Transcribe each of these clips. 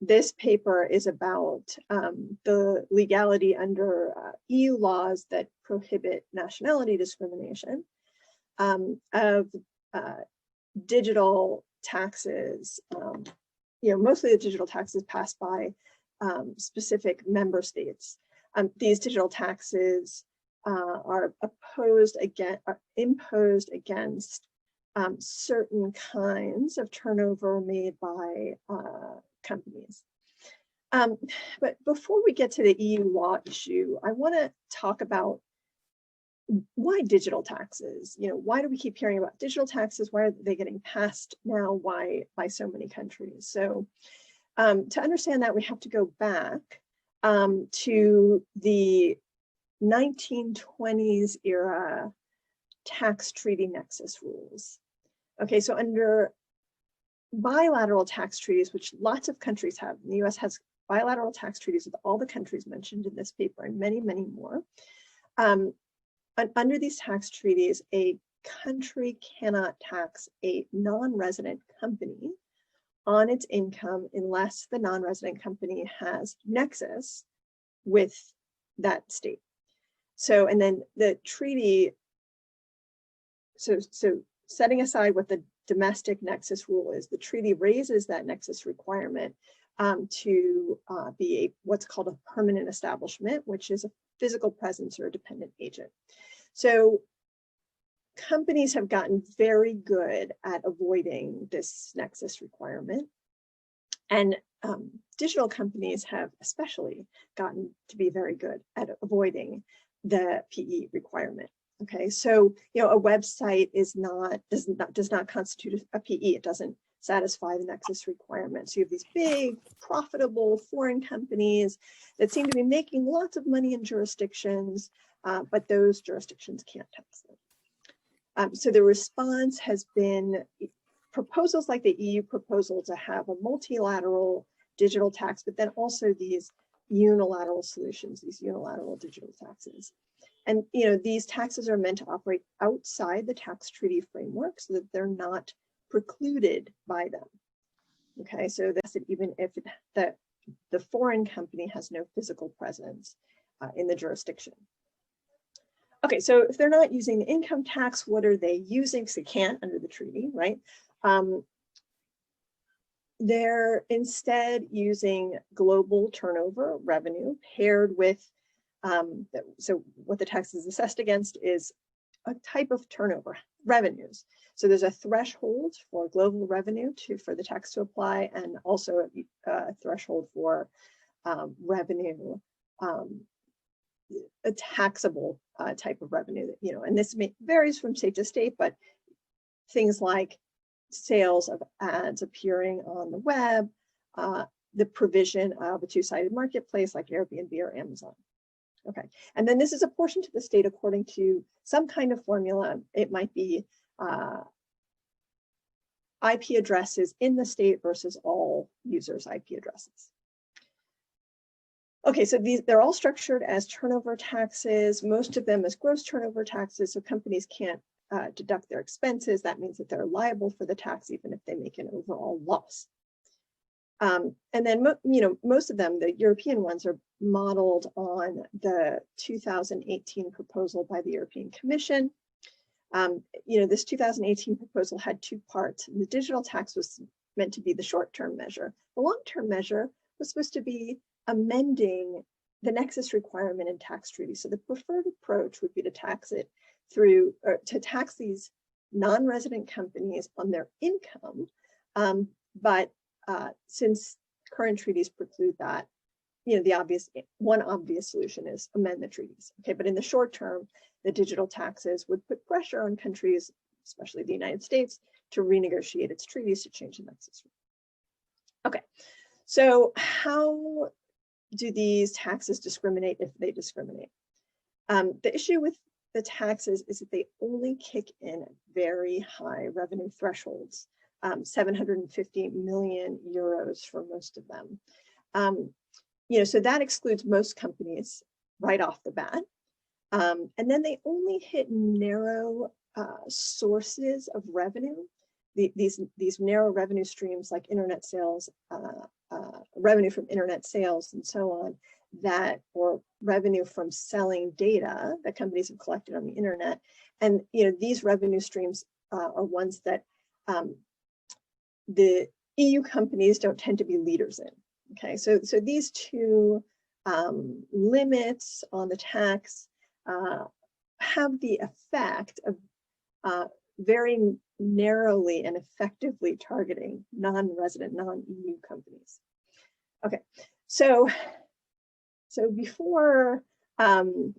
this paper is about the legality under EU laws that prohibit nationality discrimination of digital taxes, mostly the digital taxes passed by specific member states. These digital taxes are imposed against certain kinds of turnover made by companies. But before we get to the EU law issue, I want to talk about why digital taxes. Why do we keep hearing about digital taxes? Why are they getting passed now? Why by so many countries? So to understand that, we have to go back to the 1920s era tax treaty nexus rules. Okay, so under bilateral tax treaties, which lots of countries have, the US has bilateral tax treaties with all the countries mentioned in this paper and many, many more. Under these tax treaties, a country cannot tax a non-resident company on its income unless the non-resident company has nexus with that state. So, and then the treaty, so setting aside what the domestic nexus rule is, the treaty raises that nexus requirement to be what's called a permanent establishment, which is a physical presence or a dependent agent. So companies have gotten very good at avoiding this nexus requirement. And digital companies have especially gotten to be very good at avoiding the PE requirement. Okay, so a website does not constitute a PE. It doesn't satisfy the nexus requirements. So you have these big, profitable foreign companies that seem to be making lots of money in jurisdictions, but those jurisdictions can't tax them. So the response has been proposals like the EU proposal to have a multilateral digital tax, but then also these unilateral solutions, these unilateral digital taxes. And these taxes are meant to operate outside the tax treaty framework so that they're not precluded by them. Okay, so that's it, even if the foreign company has no physical presence in the jurisdiction. Okay, so if they're not using the income tax, what are they using? Because they can't under the treaty, right? They're instead using global turnover revenue paired with, so what the tax is assessed against is a type of turnover revenues. So there's a threshold for global revenue for the tax to apply, and also a threshold for revenue, a taxable type of revenue, and this varies from state to state, but things like sales of ads appearing on the web, the provision of a two-sided marketplace like Airbnb or Amazon. Okay, and then this is apportioned to the state according to some kind of formula. It might be IP addresses in the state versus all users' IP addresses. Okay, so they're all structured as turnover taxes, most of them as gross turnover taxes, so companies can't deduct their expenses. That means that they're liable for the tax even if they make an overall loss. And then, most of them, the European ones, are modeled on the 2018 proposal by the European Commission. This 2018 proposal had two parts. The digital tax was meant to be the short-term measure. The long-term measure was supposed to be amending the nexus requirement in tax treaties. So the preferred approach would be to tax it through, or to tax these non-resident companies on their income, but since current treaties preclude that, one obvious solution is amend the treaties. Okay, but in the short term, the digital taxes would put pressure on countries, especially the United States, to renegotiate its treaties to change the nexus. Okay, so how do these taxes discriminate if they discriminate? The issue with the taxes is that they only kick in at very high revenue thresholds. 750 million euros for most of them. So that excludes most companies right off the bat. And then they only hit narrow sources of revenue these narrow revenue streams like internet sales, revenue from internet sales and so on, or revenue from selling data that companies have collected on the internet. And these revenue streams are ones that the EU companies don't tend to be leaders in. Okay, so these two limits on the tax have the effect of very narrowly and effectively targeting non-resident, non-EU companies. Okay, so before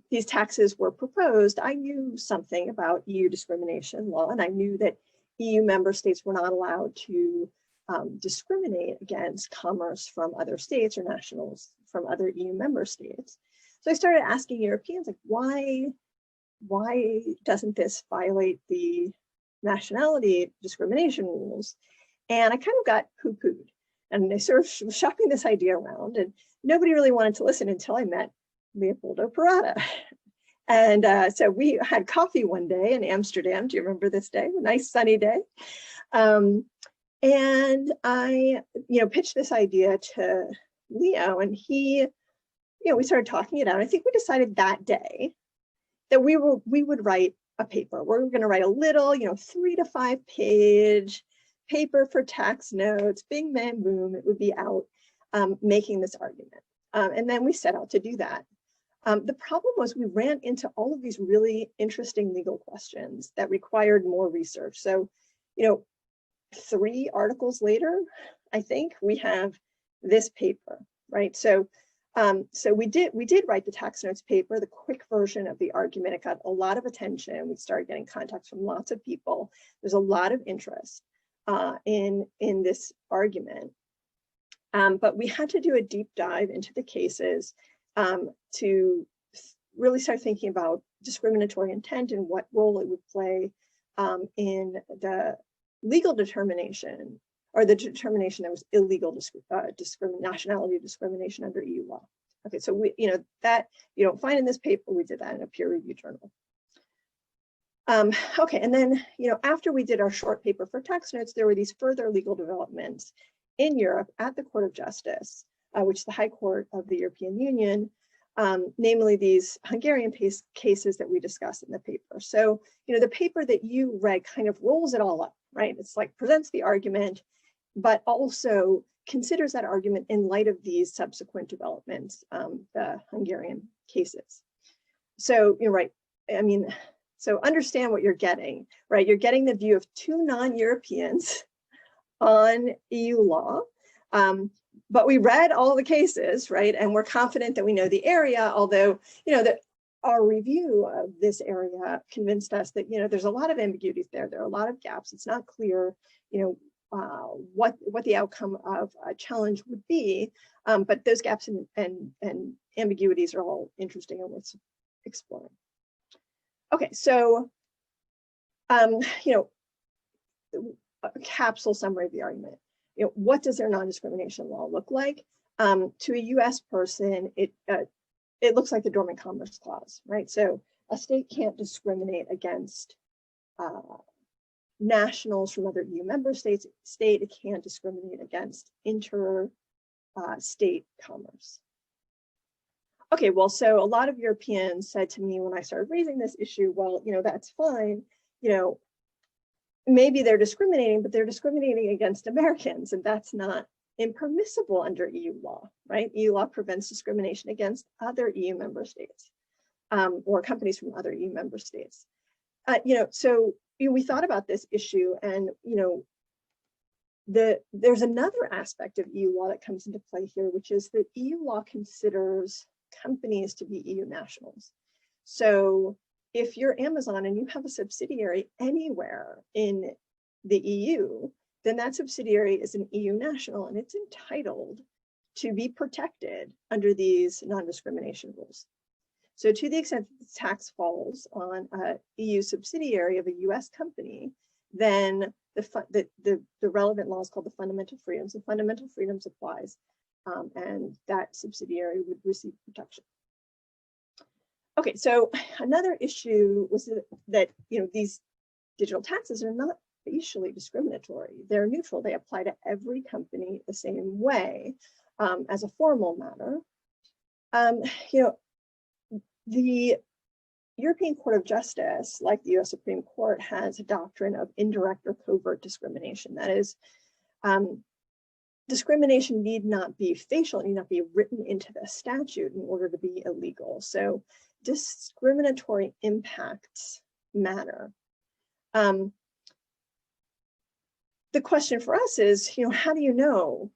these taxes were proposed, I knew something about EU discrimination law, and I knew that EU member states were not allowed to discriminate against commerce from other states or nationals from other EU member states. So I started asking Europeans, like, why doesn't this violate the nationality discrimination rules? And I kind of got poo-pooed. And I sort of was shopping this idea around, and nobody really wanted to listen until I met Leopoldo Parada. And so we had coffee one day in Amsterdam. Do you remember this day? A nice sunny day. And I, pitched this idea to Leo, and he, we started talking it out. I think we decided that day that we would write a paper. We're going to write a little, 3 to 5 page paper for tax notes, bing, bang, boom, it would be out making this argument. And then we set out to do that. The problem was we ran into all of these really interesting legal questions that required more research. So, 3 articles later, I think we have this paper, right? So, we did write the tax notes paper, the quick version of the argument. It got a lot of attention. We started getting contacts from lots of people. There's a lot of interest in this argument. But we had to do a deep dive into the cases to really start thinking about discriminatory intent and what role it would play in the legal determination, or the determination that was illegal nationality discrimination under EU law. Okay, so that you don't find in this paper. We did that in a peer-reviewed journal. Okay, and then after we did our short paper for tax notes, there were these further legal developments in Europe at the Court of Justice, which is the High Court of the European Union, namely these Hungarian cases that we discussed in the paper. So, the paper that you read kind of rolls it all up, right? It's like presents the argument, but also considers that argument in light of these subsequent developments, the Hungarian cases. So, right, so understand what you're getting, right? You're getting the view of 2 non-Europeans on EU law. But we read all the cases, right? And we're confident that we know the area, although, that our review of this area convinced us that, there's a lot of ambiguities there. There are a lot of gaps. It's not clear, what the outcome of a challenge would be. But those gaps and ambiguities are all interesting and worth exploring. Okay, so, a capsule summary of the argument. What does their non-discrimination law look like? To a US person, it looks like the Dormant Commerce Clause, right? So a state can't discriminate against nationals from other EU member states. It can't discriminate against inter-state commerce. Okay, well, so a lot of Europeans said to me when I started raising this issue, well, that's fine, maybe they're discriminating, but they're discriminating against Americans, and that's not impermissible under EU law, right? EU law prevents discrimination against other EU member states or companies from other EU member states. So we thought about this issue, and there's another aspect of EU law that comes into play here, which is that EU law considers companies to be EU nationals. So if you're Amazon and you have a subsidiary anywhere in the EU, then that subsidiary is an EU national, and it's entitled to be protected under these non-discrimination rules. So to the extent that the tax falls on an EU subsidiary of a US company, then the relevant law is called the fundamental freedoms. The fundamental freedoms applies, and that subsidiary would receive protection. Okay, so another issue was that these digital taxes are not facially discriminatory. They're neutral. They apply to every company the same way as a formal matter. The European Court of Justice, like the US Supreme Court, has a doctrine of indirect or covert discrimination. That is, discrimination need not be facial, it need not be written into the statute in order to be illegal. So discriminatory impacts matter. The question for us is, how do you know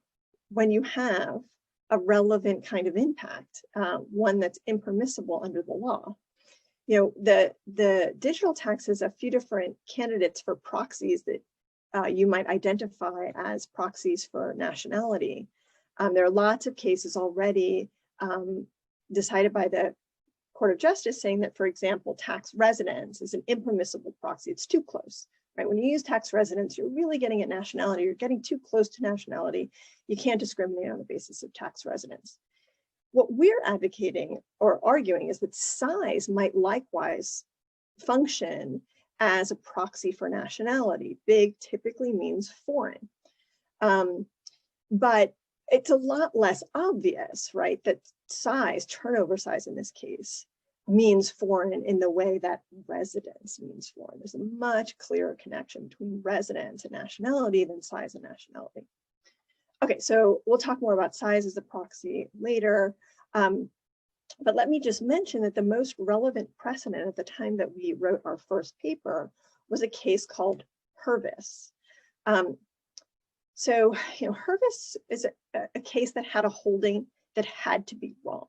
when you have a relevant kind of impact, one that's impermissible under the law? The digital tax has a few different candidates for proxies that you might identify as proxies for nationality. There are lots of cases already decided by the Court of Justice saying that, for example, tax residence is an impermissible proxy. It's too close, right? When you use tax residence, you're really getting at nationality. You're getting too close to nationality. You can't discriminate on the basis of tax residence. What we're advocating or arguing is that size might likewise function as a proxy for nationality. Big typically means foreign. But it's a lot less obvious, right, that size, turnover size in this case, means foreign in the way that residence means foreign. There's a much clearer connection between residence and nationality than size and nationality. Okay, so we'll talk more about size as a proxy later. But let me just mention that the most relevant precedent at the time that we wrote our first paper was a case called Hervis. So, Hervis is a case that had a holding that had to be wrong.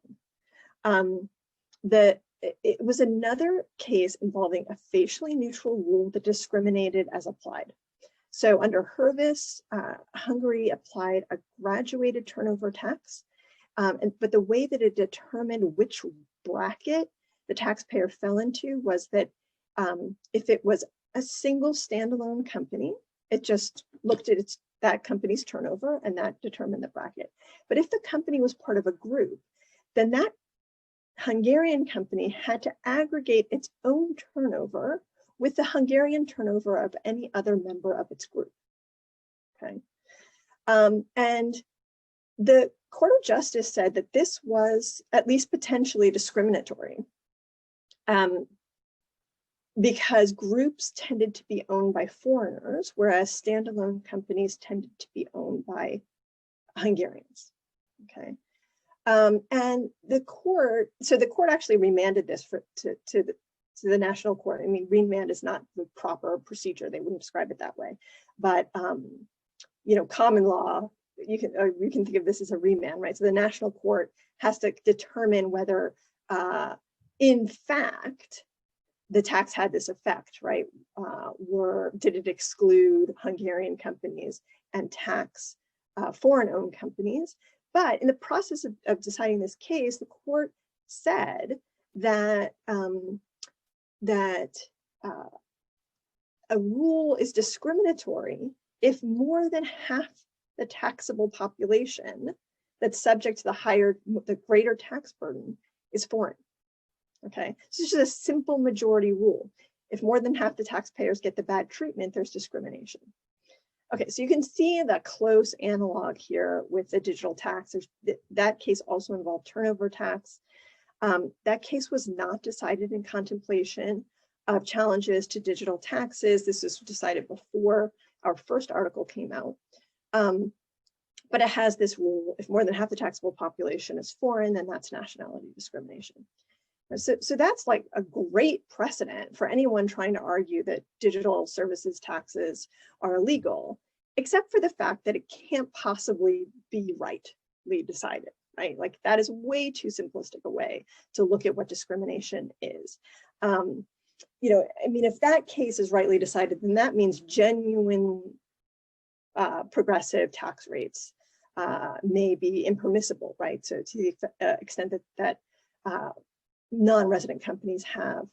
It was another case involving a facially neutral rule that discriminated as applied. So under Hervis, Hungary applied a graduated turnover tax, but the way that it determined which bracket the taxpayer fell into was that if it was a single standalone company, it just looked at that company's turnover and that determined the bracket. But if the company was part of a group, then that Hungarian company had to aggregate its own turnover with the Hungarian turnover of any other member of its group. Okay, and the Court of Justice said that this was at least potentially discriminatory because groups tended to be owned by foreigners, whereas standalone companies tended to be owned by Hungarians. Okay, and the court actually remanded this to the national court. I mean, remand is not the proper procedure; they wouldn't describe it that way. But common law, you can think of this as a remand, right? So the national court has to determine whether, in fact, the tax had this effect, right? Did it exclude Hungarian companies and tax foreign-owned companies? But in the process of deciding this case, the court said that a rule is discriminatory if more than half the taxable population that's subject to the greater tax burden is foreign. Okay, so it's just a simple majority rule. If more than half the taxpayers get the bad treatment, there's discrimination. Okay, so you can see that close analog here with the digital tax. That case also involved turnover tax. That case was not decided in contemplation of challenges to digital taxes. This was decided before our first article came out. But it has this rule: if more than half the taxable population is foreign, then that's nationality discrimination. So that's like a great precedent for anyone trying to argue that digital services taxes are illegal, except for the fact that it can't possibly be rightly decided, right? Like that is way too simplistic a way to look at what discrimination is. I mean, if that case is rightly decided, then that means genuine progressive tax rates may be impermissible, right? So to the extent that non-resident companies have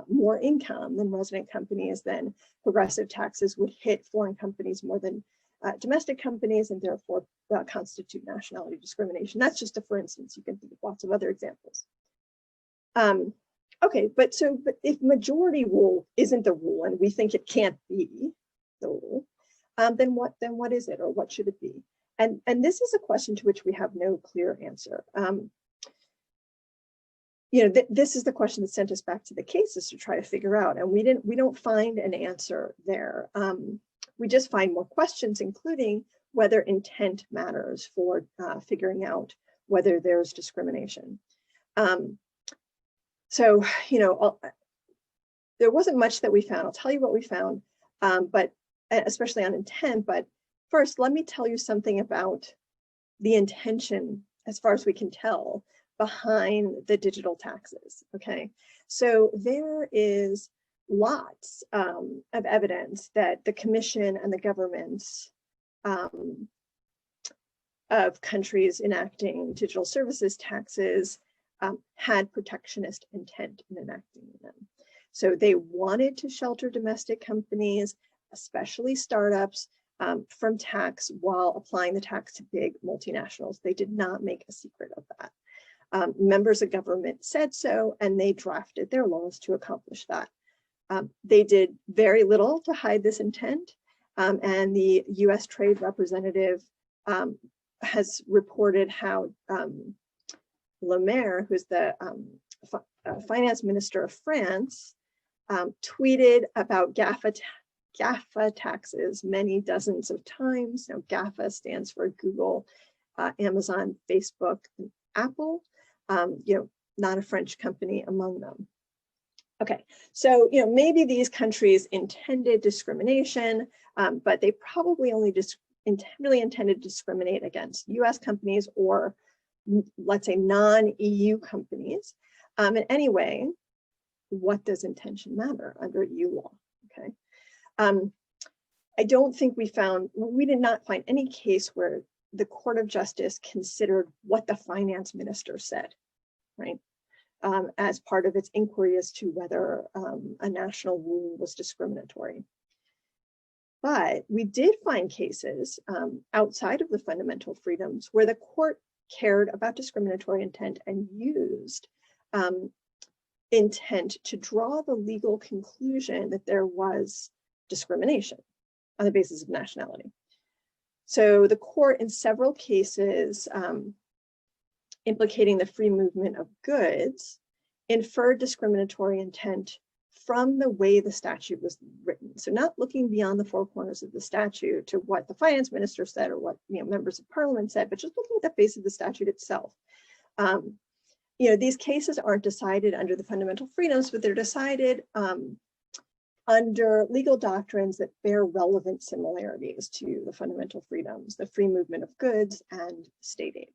more income than resident companies, then progressive taxes would hit foreign companies more than domestic companies, and therefore constitute nationality discrimination. That's just a for instance. You can think of lots of other examples. Okay, but if majority rule isn't the rule, and we think it can't be, the rule, then what is it, or what should it be? And this is a question to which we have no clear answer. This is the question that sent us back to the cases to try to figure out, and we don't find an answer there. We just find more questions, including whether intent matters for figuring out whether there's discrimination. So, there wasn't much that we found. I'll tell you what we found, but especially on intent. But first, let me tell you something about the intention, as far as we can tell, behind the digital taxes. Okay, so there is lots of evidence that the Commission and the governments of countries enacting digital services taxes had protectionist intent in enacting them. So they wanted to shelter domestic companies, especially startups, from tax while applying the tax to big multinationals. They did not make a secret of that. Members of government said so, and they drafted their laws to accomplish that. They did very little to hide this intent, and the US Trade Representative has reported how Le Maire, who's the finance minister of France, tweeted about GAFA taxes many dozens of times. Now, GAFA stands for Google, Amazon, Facebook, and Apple. Not a French company among them. Okay, so maybe these countries intended discrimination, but they probably only really intended to discriminate against US companies, or let's say non-EU companies. And anyway, what does intention matter under EU law? Okay, I don't think we did not find any case where the Court of Justice considered what the finance minister said, right, as part of its inquiry as to whether a national rule was discriminatory. But we did find cases outside of the fundamental freedoms where the court cared about discriminatory intent and used intent to draw the legal conclusion that there was discrimination on the basis of nationality. So the court, in several cases implicating the free movement of goods, inferred discriminatory intent from the way the statute was written. So not looking beyond the four corners of the statute to what the finance minister said or what members of parliament said, but just looking at the face of the statute itself. These cases aren't decided under the fundamental freedoms, but they're decided under legal doctrines that bear relevant similarities to the fundamental freedoms, the free movement of goods and state aid.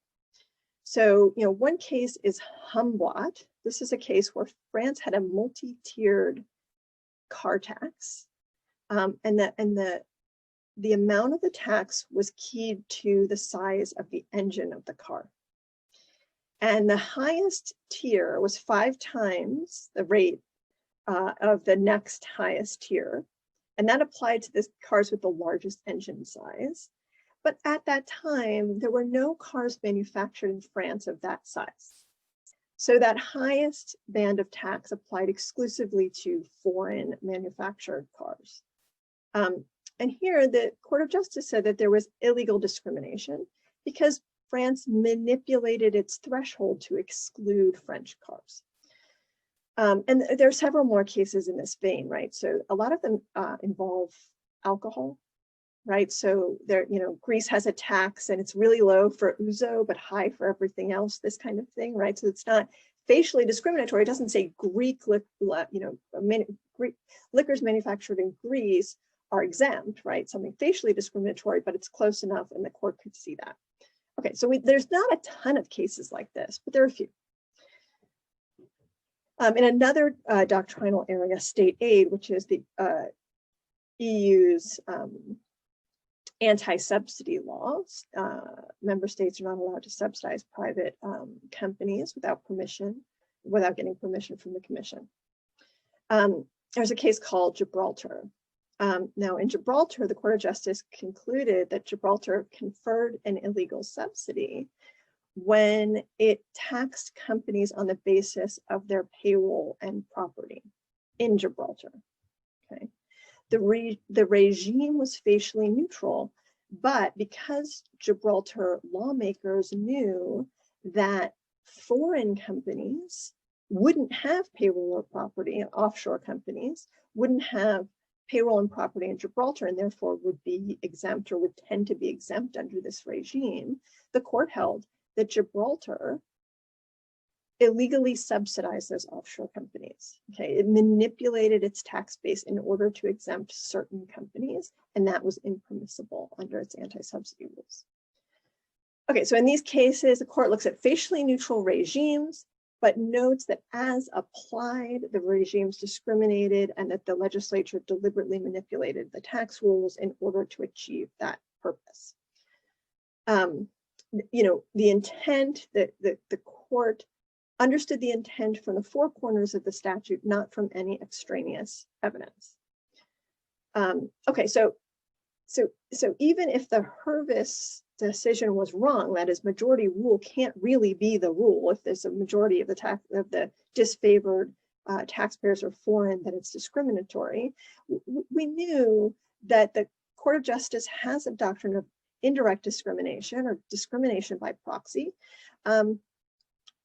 So, one case is Humblot. This is a case where France had a multi-tiered car tax, and the amount of the tax was keyed to the size of the engine of the car. And the highest tier was 5 times the rate of the next highest tier. And that applied to the cars with the largest engine size. But at that time, there were no cars manufactured in France of that size. So that highest band of tax applied exclusively to foreign manufactured cars. And here, the Court of Justice said that there was illegal discrimination because France manipulated its threshold to exclude French cars. And there are several more cases in this vein, right? So a lot of them involve alcohol, right? So there, Greece has a tax and it's really low for ouzo, but high for everything else, this kind of thing, right? So it's not facially discriminatory. It doesn't say Greek liquors manufactured in Greece are exempt, right? Something facially discriminatory, but it's close enough and the court could see that. Okay, so there's not a ton of cases like this, but there are a few. In another doctrinal area, state aid, which is the EU's anti-subsidy laws. Member states are not allowed to subsidize private companies without getting permission from the Commission. There's a case called Gibraltar. Now, in Gibraltar, the Court of Justice concluded that Gibraltar conferred an illegal subsidy when it taxed companies on the basis of their payroll and property in Gibraltar. Okay. the regime was facially neutral, but because Gibraltar lawmakers knew that foreign companies wouldn't have payroll or property, offshore companies wouldn't have payroll and property in Gibraltar, and therefore would be exempt or would tend to be exempt under this regime, the court held that Gibraltar illegally subsidized those offshore companies. Okay, it manipulated its tax base in order to exempt certain companies, and that was impermissible under its anti-subsidy rules. Okay, so in these cases, the court looks at facially neutral regimes, but notes that as applied, the regimes discriminated and that the legislature deliberately manipulated the tax rules in order to achieve that purpose. You know, the intent that the court understood the intent from the four corners of the statute, not from any extraneous evidence. Okay, so even if the Hervis decision was wrong, that is, majority rule can't really be the rule. If there's a majority of the disfavored taxpayers are foreign, that it's discriminatory. We knew that the Court of Justice has a doctrine of indirect discrimination or discrimination by proxy,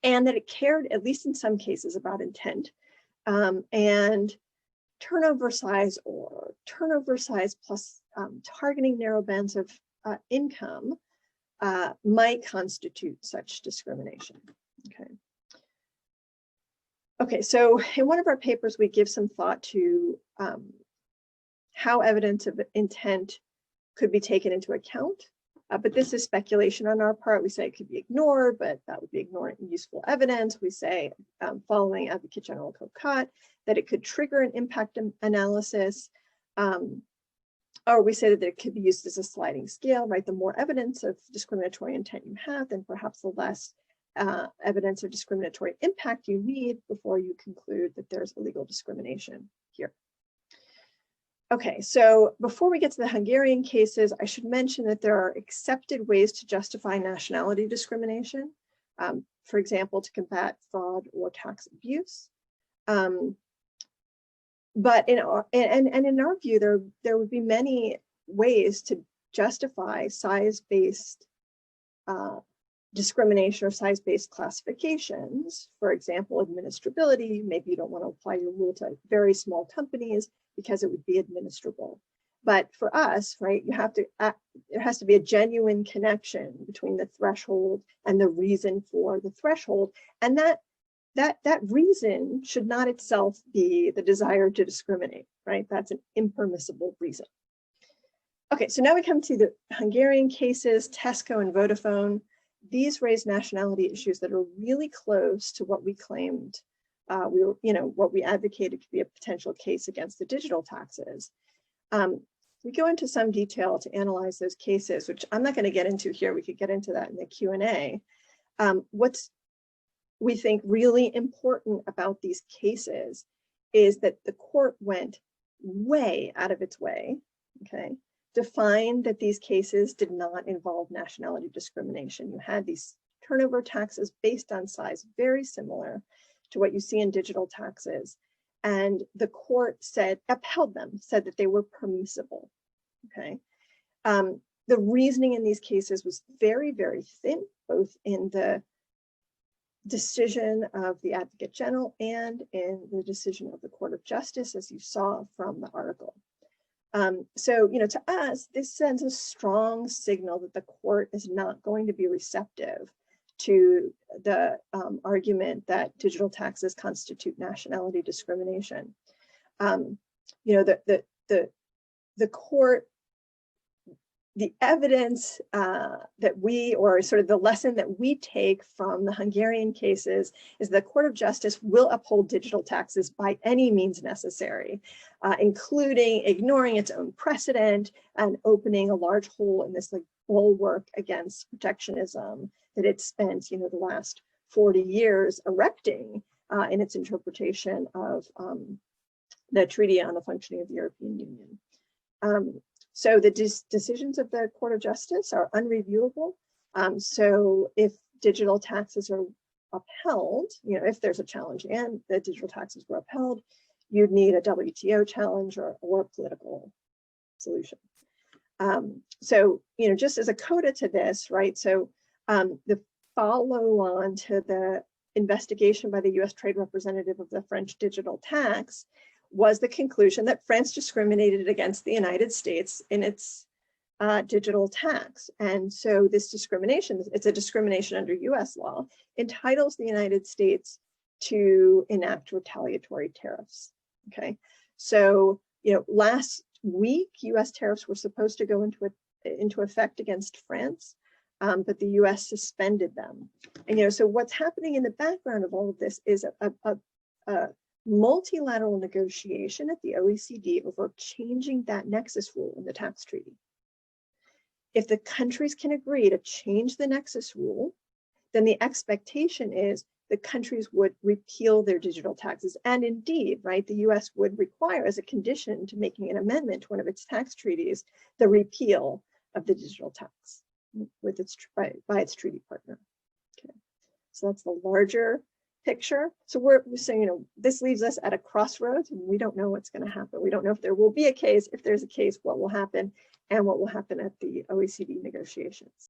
and that it cared, at least in some cases, about intent, and turnover size or turnover size plus targeting narrow bands of income might constitute such discrimination. Okay, so in one of our papers, we give some thought to how evidence of intent could be taken into account. But this is speculation on our part. We say it could be ignored, but that would be ignoring useful evidence. We say, following Advocate General Cocat, that it could trigger an impact analysis, or we say that it could be used as a sliding scale, right? The more evidence of discriminatory intent you have, then perhaps the less evidence of discriminatory impact you need before you conclude that there's illegal discrimination here. Okay, so before we get to the Hungarian cases, I should mention that there are accepted ways to justify nationality discrimination, for example, to combat fraud or tax abuse. But in our view, there would be many ways to justify size-based discrimination or size-based classifications. For example, administrability. Maybe you don't want to apply your rule to very small companies because it would be administrable. But for us, right, you have to there has to be a genuine connection between the threshold and the reason for the threshold, and that reason should not itself be the desire to discriminate, right? That's an impermissible reason. Okay, so now we come to the Hungarian cases, Tesco and Vodafone. These raise nationality issues that are really close to what we claimed what we advocated could be a potential case against the digital taxes. We go into some detail to analyze those cases, which I'm not going to get into here. We could get into that in the Q&A. What's we think really important about these cases is that the court went way out of its way, okay, to find that these cases did not involve nationality discrimination. You had these turnover taxes based on size, very similar to what you see in digital taxes. And the court upheld them, said that they were permissible, okay? The reasoning in these cases was very, very thin, both in the decision of the Advocate General and in the decision of the Court of Justice, as you saw from the article. So, to us, this sends a strong signal that the court is not going to be receptive to the argument that digital taxes constitute nationality discrimination. The court, the evidence that we, or sort of the lesson that we take from the Hungarian cases is the Court of Justice will uphold digital taxes by any means necessary, including ignoring its own precedent and opening a large hole in this bulwark against protectionism that it spent, the last 40 years erecting in its interpretation of the Treaty on the Functioning of the European Union. So the decisions of the Court of Justice are unreviewable. So if digital taxes are upheld, if there's a challenge and the digital taxes were upheld, you'd need a WTO challenge or a political solution. So, you know, just as a coda to this, right? So the follow on to the investigation by the US Trade Representative of the French digital tax was the conclusion that France discriminated against the United States in its digital tax. And so this discrimination, it's a discrimination under US law, entitles the United States to enact retaliatory tariffs. Okay, so, you know, last week, US tariffs were supposed to go into effect against France, but the US suspended them. And, you know, so what's happening in the background of all of this is a multilateral negotiation at the OECD over changing that nexus rule in the tax treaty. If the countries can agree to change the nexus rule, then the expectation is the countries would repeal their digital taxes. And indeed, right, the US would require as a condition to making an amendment to one of its tax treaties, the repeal of the digital tax with its by its treaty partner. Okay, so that's the larger picture. So we're saying, you know, this leaves us at a crossroads and we don't know what's going to happen. We don't know if there will be a case. If there's a case, what will happen and what will happen at the OECD negotiations.